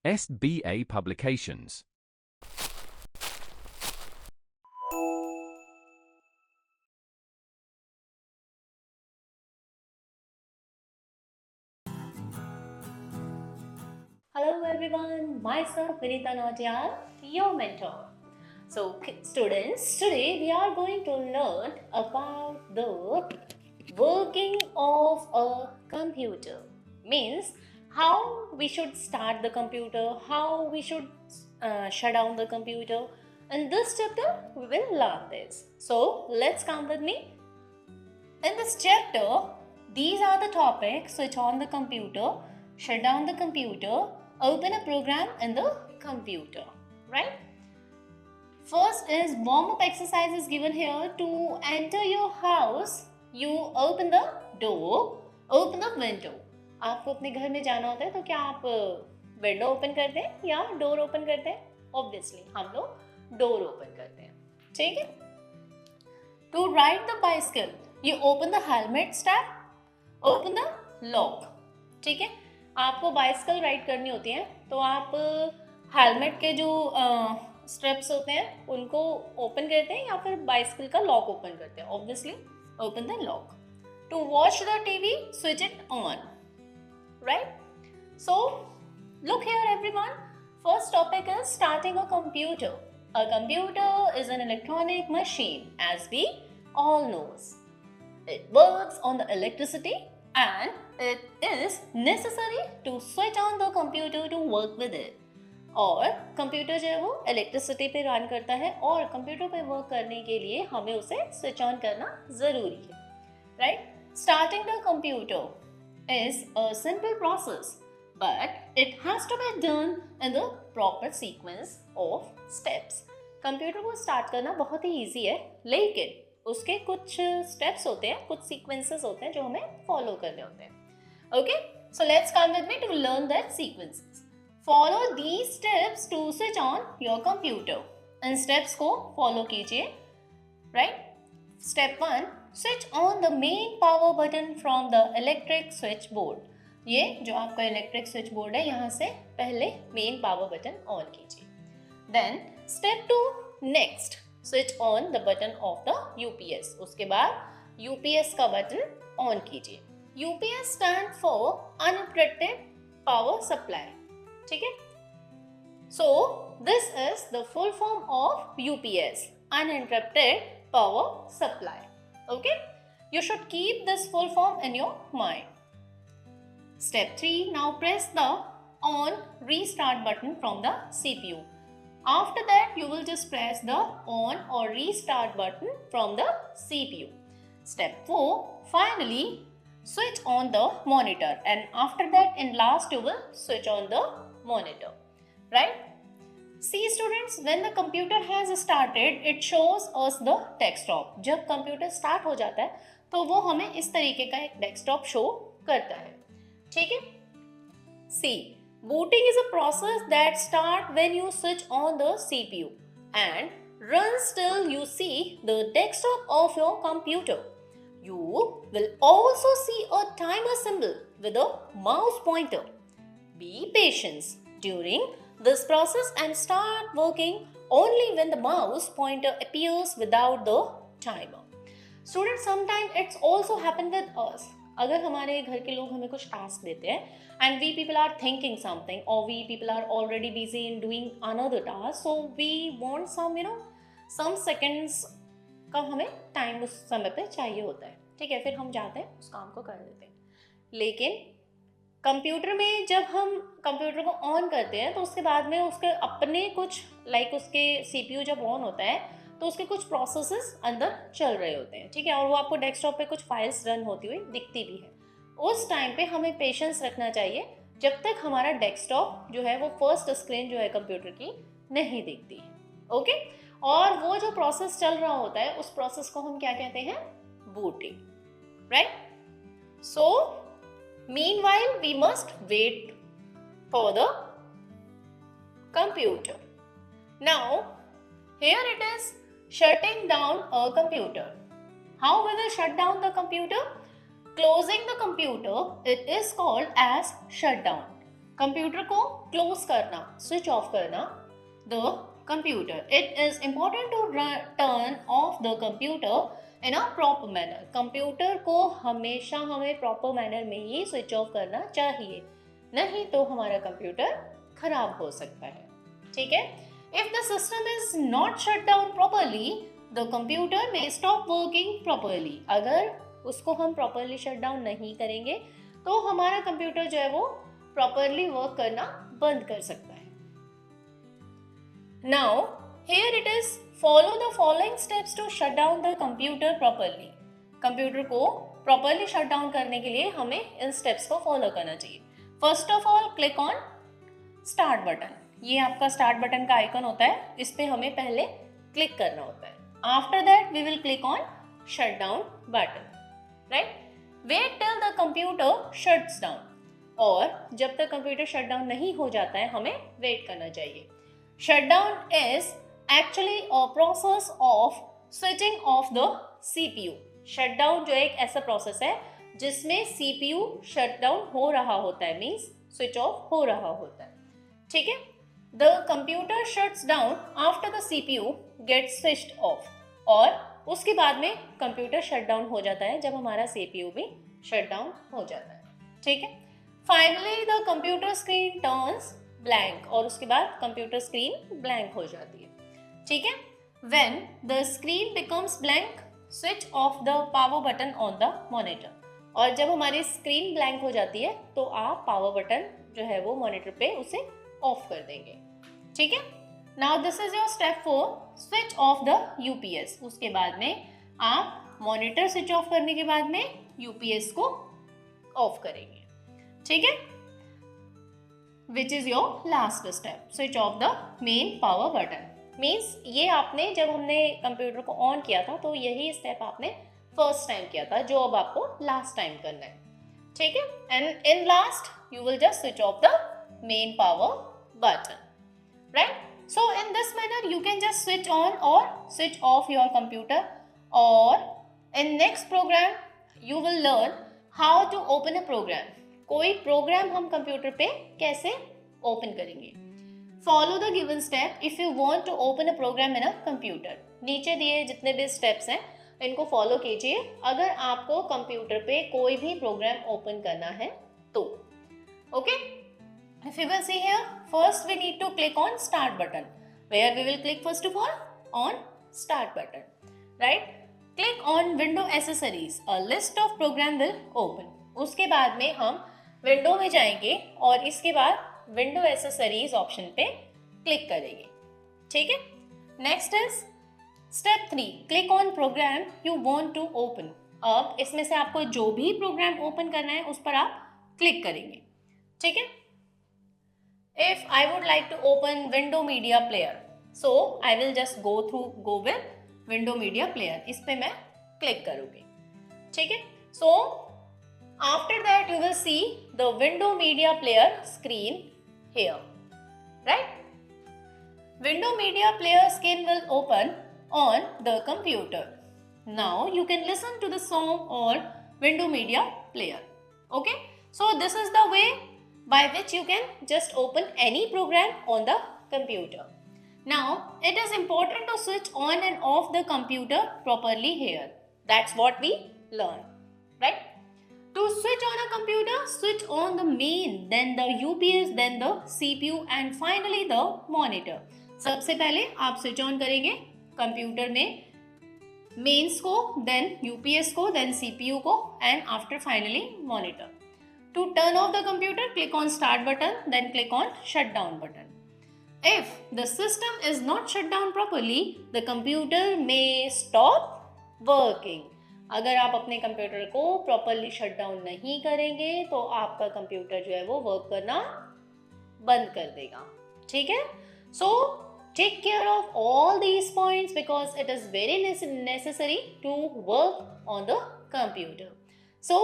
SBA Publications. Hello everyone, myself Vinita Nautiyal, your mentor. So students, today we are going to learn about the working of a computer. Means how we should start the computer, how we should shut down the computer. In this chapter, we will learn this. So let's come with me. In this chapter, these are the topics: switch on the computer, shut down the computer, open a program in the computer, right? First is warm-up exercise is given here. To enter your house, you open the door, open the window. आपको अपने घर में जाना होता है तो क्या आप विंडो ओपन करते हैं या डोर ओपन करते हैं? ऑब्वियसली हम लोग डोर ओपन करते हैं, ठीक है? To ride the bicycle, you open the helmet strap, open the lock, ठीक है? आपको बाइसिकल राइड करनी होती है तो आप हेलमेट के जो स्ट्रेप्स होते हैं उनको ओपन करते हैं या फिर बाइसिकल का लॉक ओपन करते हैं. Obviously open the lock. To watch the TV, switch it on, right? So look here everyone. First topic is starting a computer. A computer is an electronic machine, as we all knows. It works on the electricity and it is necessary to switch on the computer to work with it. और computer जो है वो electricity पे run करता है और computer पे work करने के लिए हमें उसे स्विच ऑन करना ज़रूरी है, right? Starting the computer is a simple process but it has to be done in the proper sequence of steps. Computer को स्टार्ट करना बहुत ही ईजी है, लेकिन उसके कुछ स्टेप्स होते हैं, कुछ सीक्वेंसेस होते हैं जो हमें फॉलो करने होते हैं. Okay, so let's come with me to learn that sequences. Follow these steps to switch on your computer. इन स्टेप्स को फॉलो कीजिए, right? Step 1, switch on the main power button from the electric switch board. ये जो आपका electric switch board है, यहाँ से पहले मेन पावर बटन ऑन कीजिए. Then step 2, next switch on the button of the UPS. उसके बाद यूपीएस का बटन ऑन कीजिए. UPS stand for uninterrupted power supply, ठीक है? So this is the full form of UPS, uninterrupted power supply. Okay, you should keep this full form in your mind. Step 3, now press the on restart button from the CPU. After that, you will just press the on or restart button from the CPU. Step 4, finally switch on the monitor, and after that in last you will switch on the monitor, right? See students, when the computer has started, it shows us the desktop. जब computer start हो जाता है तो वो हमें इस तरीके का एक डेस्कटॉप शो करता है, ठीक है? सी, booting is a process that start when you switch on the CPU and runs till you see the desktop of your computer. You will also see a timer symbol with a mouse pointer. Be patient during this process and start working only when the mouse pointer appears without the timer. Students, sometimes it's also happen with us. अगर हमारे घर के लोग हमें कुछ task देते हैं and we people are thinking something और we people are already busy in doing another task, so we want some some seconds का हमें टाइम उस समय पे चाहिए होता है, ठीक है? फिर हम जाते हैं उस काम को कर देते हैं. लेकिन कंप्यूटर में जब हम कंप्यूटर को ऑन करते हैं तो उसके बाद में उसके अपने कुछ उसके CPU जब ऑन होता है तो उसके कुछ प्रोसेसेस अंदर चल रहे होते हैं, ठीक है? और वो आपको डेस्कटॉप पे कुछ फाइल्स रन होती हुई दिखती भी है. उस टाइम पे हमें पेशेंस रखना चाहिए जब तक हमारा डेस्कटॉप जो है वो फर्स्ट स्क्रीन जो है कंप्यूटर की नहीं दिखती है, ओके? और वो जो प्रोसेस चल रहा होता है उस प्रोसेस को हम क्या कहते हैं? Booting, right? So meanwhile we must wait for the computer. Now here it is, shutting down a computer. How we will shut down the computer? Closing the computer, it is called as shutdown. Computer को close करना, switch off करना the computer. It is important to turn off the computer in a proper manner. Computer को हमेशा हमें proper manner में ही switch off करना चाहिए, नहीं तो हमारा कंप्यूटर खराब हो सकता है. ठीक है. If the system is not shut down properly the computer में स्टॉप वर्किंग प्रॉपरली. अगर उसको हम प्रॉपरली शट डाउन नहीं करेंगे तो हमारा कंप्यूटर जो है वो प्रॉपरली वर्क करना बंद कर सकता है. Now here it is follow the following steps to shut down the computer properly. Computer को प्रॉपरली शट डाउन करने के लिए हमें इन स्टेप्स को फॉलो करना चाहिए. First of all click on start button. ये आपका स्टार्ट बटन का आइकन होता है, इस पे हमें पहले क्लिक करना होता है. After that we will click on shut down button. Right. Wait till the computer shuts down. और जब तक कंप्यूटर शट डाउन नहीं हो जाता है हमें वेट करना चाहिए. Shut down is actually a process of switching off the CPU. Shut down जो एक ऐसा प्रोसेस है जिसमें सीपीयू शट डाउन हो रहा होता है, मींस स्विच ऑफ हो रहा होता है. ठीक है. The computer shuts down after the CPU gets switched off. और उसके बाद में कंप्यूटर शट डाउन हो जाता है जब हमारा सीपीयू भी शट डाउन हो जाता है. ठीक है. Finally the computer screen turns blank. और उसके बाद कंप्यूटर स्क्रीन ब्लैंक हो जाती है. ठीक है. When the screen becomes blank switch off the power button on the monitor. और जब हमारी स्क्रीन ब्लैंक हो जाती है तो आप पावर बटन जो है वो मॉनिटर पे उसे ऑफ कर देंगे. ठीक है. Now this is your step 4, switch off the UPS. उसके बाद में आप मॉनिटर स्विच ऑफ करने के बाद में यूपीएस को ऑफ करेंगे. ठीक है. Which is your last step, switch off the main power button. Means ये आपने जब हमने कंप्यूटर को ऑन किया था तो यही स्टेप आपने फर्स्ट टाइम किया था, जो अब आपको लास्ट टाइम करना है. ठीक है. And in last you will just switch off the main power button. Right. So in this manner you can just switch on or switch off your computer. Or in next program you will learn how to open a program. कोई program हम computer पे कैसे open करेंगे. Follow the given step if you want to open a program in a computer. नीचे दिए जितने भी steps हैं इनको follow कीजिए अगर आपको कंप्यूटर पे कोई भी program open करना है तो. Okay. If you will see here, first we need to click on start button, where we will click first of all on start button. Right. Click on window accessories. A list of program will open. उसके बाद में हम window में जाएंगे और इसके बाद window accessories option पे क्लिक करेंगे. ठीक है. Next is step 3, click on program you want to open. अब इसमें से आपको जो भी प्रोग्राम ओपन करना है उस पर आप क्लिक करेंगे. ठीक है. If I would like to open window media player, so I will just go with window media player. इस पे मैं क्लिक करूँगी. ठीक है. So after that you will see the window media player screen here. Right. Window media player screen will open on the computer. Now you can listen to the song or window media player. Okay. So this is the way by which you can just open any program on the computer. Now, it is important to switch on and off the computer properly here. That's what we learn, right? To switch on a computer, switch on the main, then the UPS, then the CPU and finally the monitor. सबसे पहले आप switch on करेंगे computer में mains को, then UPS को, then CPU को and after finally monitor. To turn off the computer, click on start button, then click on shut down button. If the system is not shut down properly, the computer may stop working. अगर आप अपने computer को properly shut down नहीं करेंगे तो आपका computer जो है वो वर्क करना बंद कर देगा. ठीक है. So take care of all these points because it is very necessary to work on the computer. So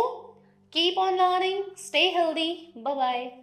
keep on learning, stay healthy, bye bye.